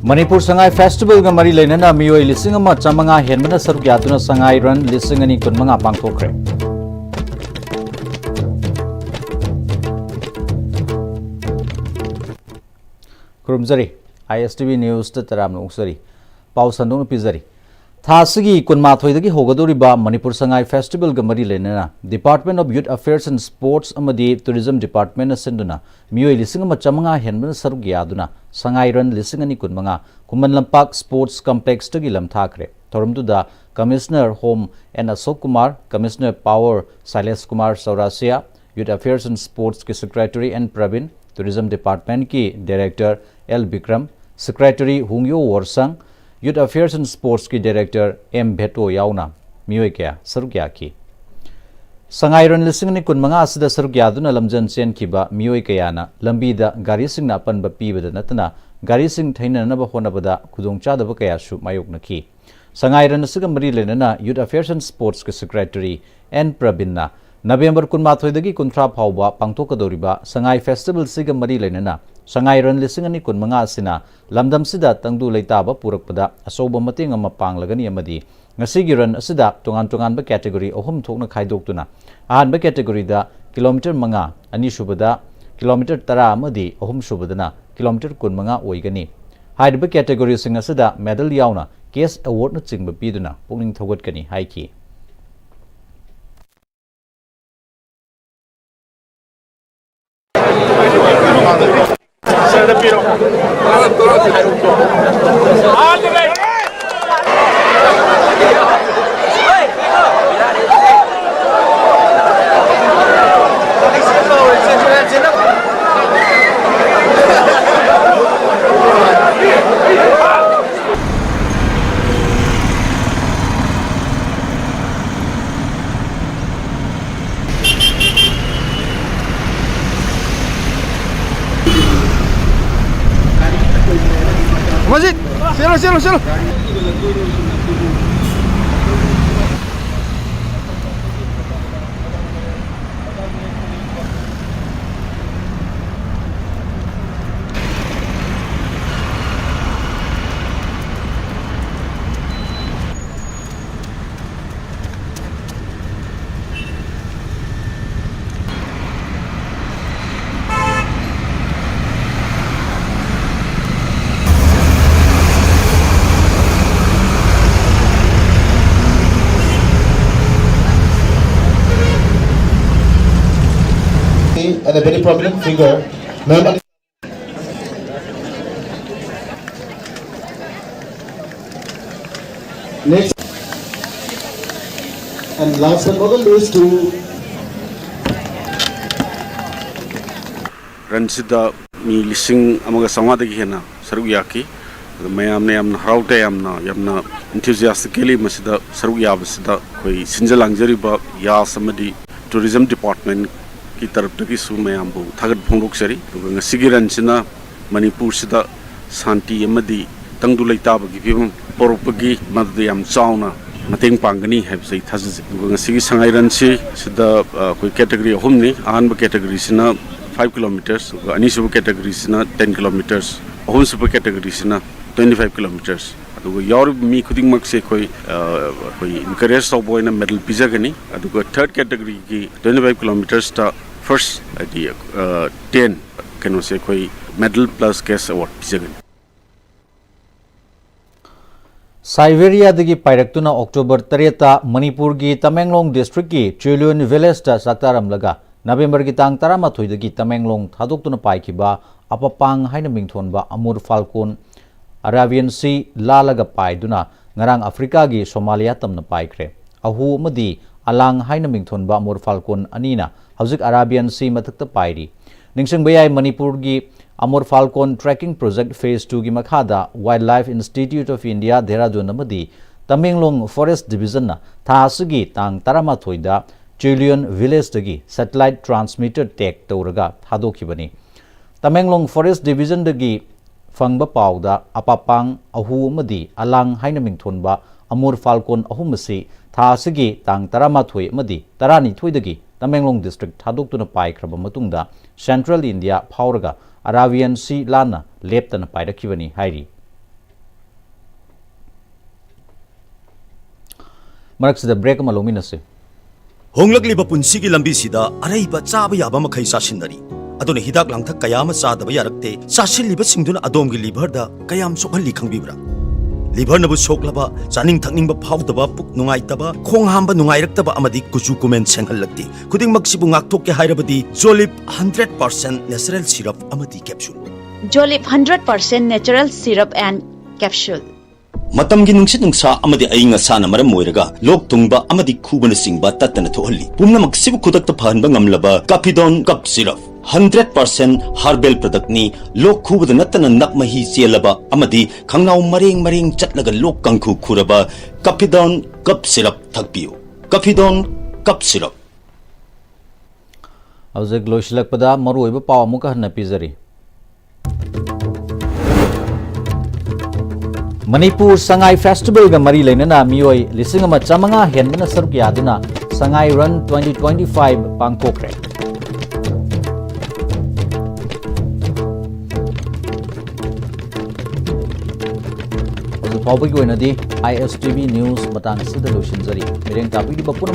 Manipur Sangai Festival ga mari leinana miyoi lising ama chamanga henbana saruk yatuna Sangai Run lising ani kunmanga pangthokre. Kurumzari Am-Istv News ta taram nungsari pau sandung pizari Thasigi kunmathoi hogadoriba Manipur Sangai Festival ga mari leinana Department of Youth Affairs and Sports amadi Tourism Department asinduna miyoi lising ama chamanga henbana saruk yaduna Sangai Run lising ani kunmanga Kuman Lampak Sports Complex tagi lamthakre Torumduda Commissioner Home and Asok Kumar, Commissioner Power Silas Kumar Saurasia, Youth Affairs and Sports ki Secretary N Pravin, Tourism Department ki Director L Bikram, Secretary Hungyo Warsang, Youth Affairs and Sports ki Director M Beto Yauna, Miyoi kya sarukya ki Sangai Run lising ni kunmanga asida sarukya duna lamjan chen kiba miyoi kayana lambida gari sing na panba pibada natana Gari sing thaina na ba hona bada khudong cha da ba kaya shu mayok na ki Sangai Run siga mari lenana Youth Affairs and Sports ke Secretary N Prabinna November kun mathoi dagi kunthra phawba pangthok kadoriba Sangai Festival siga mari lenana Sangai Run lising ani kun manga asina lamdam sida tangdu leita ba purakpada asoba mating ama panglagani amadi ngasigi run asida tongan ba category ohum thokna khaidok ahan ba category da kilometer manga ani subada kilometer tara amadi ohum subadana kilometer kun manga oigani haidba category sing asida medal yauna case award na chingba piduna pungning thogot kani haiki Masjid, silo. And a very prominent figure, next and last but not the least to Ransida mi lising amaga samadagi hena saruyaki mayamne yamna harauta yamna enthusiastically masida saruya basida koi sinjalangjari ba ya samadi tourism department की तरफ तक सु ma'am थागत फोंदोक्सरी ngasi ransina Manipur sida santi amadi tangdu leitaba gi phim porupagi madu yam chauna mateng pangani habsai thaji ngasi Sangai Run sida koi category homni an ba category sina 5 kilometers ani sub category sina 10 kilometers hom sub category sina 25 kilometers adugo yaur mi khuding mak se koi encourage so boy na medal pizagani adugo third category ki 25 kilometers ta first idea 10 can say koi medal plus cash award pizagani Siberia dagi pairaktuna October 3 ta Manipur gi Tamenglong district ki Chilion village ta saktaram laga November gi tang 13 dagi Tamenglong thadoktuna paikiba apapang haina mingthonba Amur Falcon Arabian Sea lalaga paiduna ngarang Africa gi Somalia tamna paikre ahu madi alang haina mingthonba Amur Falcon anina hauzik Arabian Sea mathakta pairi ningsang bayai Manipur gi Amur Falcon Tracking Project Phase 2 gi makhada Wildlife Institute of India Dehradun amadi Tamenglong Forest Division na thasigi tang 13 da Chilion village dagi satellite transmitter tag tawraga thadokhibani Tamenglong Forest Division dagi fangba pauda apapang ahu amadi alang haina mingthonba Amur Falcon ahumasi thasigi tang 13 amadi 12 dagi Tamenglong district thadoktuna paikraba matungda Central India phauraga Arabian Sea lana leptana pairakibani hairi ꯃꯔꯛꯁꯤꯗ break ꯑꯃ ꯂꯧꯃꯤꯟꯅꯁꯤ ꯍꯣꯡꯂꯛꯂꯤꯕ ꯄꯨꯟꯁꯤꯒꯤ ꯂꯝꯕꯤꯁꯤꯗ ꯑꯔꯩꯕ ꯆꯥꯕ ꯌꯥꯕ ꯃꯈꯩ ꯆꯥꯁꯤꯟꯅꯔꯤ ꯑꯗꯨꯅ ꯍꯤꯗꯥꯛ ꯂꯥꯡꯊꯛ ꯀꯌꯥ ꯑꯃ ꯆꯥꯗꯕ ꯌꯥꯔꯛꯇꯦ ꯆꯥꯁꯤꯜꯂꯤꯕꯁꯤꯡꯗꯨꯅ ꯑꯗꯣꯝꯒꯤ ꯂꯤꯚꯔꯗ ꯀꯌꯥꯝ ꯁꯣꯛꯍꯜꯂꯤ ꯈꯪꯕꯤꯕ꯭ꯔꯥ ꯂꯤꯚꯔꯅꯕꯨ ꯁꯣꯛꯂꯕ ꯆꯥꯅꯤꯡ ꯊꯛꯅꯤꯡꯕ ꯐꯥꯎꯗꯕ ꯄꯨꯛ ꯅꯨꯡꯉꯥꯏꯇꯕ ꯈꯣꯡ ꯍꯥꯝꯕ ꯅꯨꯡꯉꯥꯏꯔꯛꯇꯕ ꯑꯃꯗꯤ ꯀꯨꯆꯨ ꯀꯨꯃꯦꯟ ꯁꯦꯡꯍꯜꯂꯛꯇꯦ ꯈꯨꯗꯤꯡꯃꯛꯁꯤꯕꯨ ꯉꯥꯛꯊꯣꯛꯀꯦ ꯍꯥꯏꯔꯕꯗꯤ ꯖꯣꯂꯤꯞ 100% ꯅꯦꯆꯔꯦꯜ ꯁꯤꯔꯞ ꯑꯃꯗꯤ capsule Jolip 100% natural syrup and capsule. ꯃꯇꯝꯒꯤ ꯅꯨꯡꯁꯤꯠ ꯅꯨꯡꯁꯥ ꯑꯃꯗꯤ ꯑꯏꯪ ꯑꯁꯥꯅ ꯃꯔꯝ ꯑꯣꯏꯔꯒ ꯂꯣꯛ ꯊꯨꯡꯕ ꯑꯃꯗꯤ ꯈꯨꯕꯅꯆꯤꯡꯕ ꯇꯠꯇꯅ ꯊꯣꯛꯍꯜꯂꯤ ꯄꯨꯝꯅꯃꯛꯁꯤꯕꯨ ꯈꯨꯗꯛꯇ ꯐꯍꯟꯕ ꯉꯝꯂꯕ ꯀꯥꯐꯤꯗꯣꯟ ꯀꯞ ꯁꯤꯔꯞ 100% ꯍꯥꯔꯕꯦꯜ ꯄ꯭ꯔꯗꯛꯅꯤ ꯂꯣꯛ ꯈꯨꯕꯗ ꯅꯠꯇꯅ ꯅꯞ ꯃꯍꯤ ꯆꯦꯜꯂꯕ ꯑꯃꯗꯤ ꯈꯪꯅꯥꯎ ꯃꯔꯦꯡ ꯃꯔꯦꯡ ꯆꯠꯂꯒ ꯂꯣꯛ ꯀꯪꯈꯨ ꯈꯨꯔꯕ ꯀꯥꯐꯤꯗꯣꯟ ꯀꯞ ꯁꯤꯔꯞ ꯊꯛꯄꯤꯌꯨ ꯀꯥꯐꯤꯗꯣꯟ ꯀꯞ ꯁꯤꯔꯞ ꯍꯧꯖꯤꯛ ꯂꯣꯏꯁꯤꯜꯂꯛꯄꯗ ꯃꯔꯨꯑꯣꯏꯕ ꯄꯥꯎ ꯑꯃꯨꯛꯀ ꯍꯟꯅ ꯄꯤꯖꯔꯤ Manipur Sangai Festival ga mari leinana mioi 1500 henbana saruk yaduna Sangai Run 2025 pangthokre Hozir pawbagi oinadi ISTV news matang sida loshinjari mireng tapidi bapuna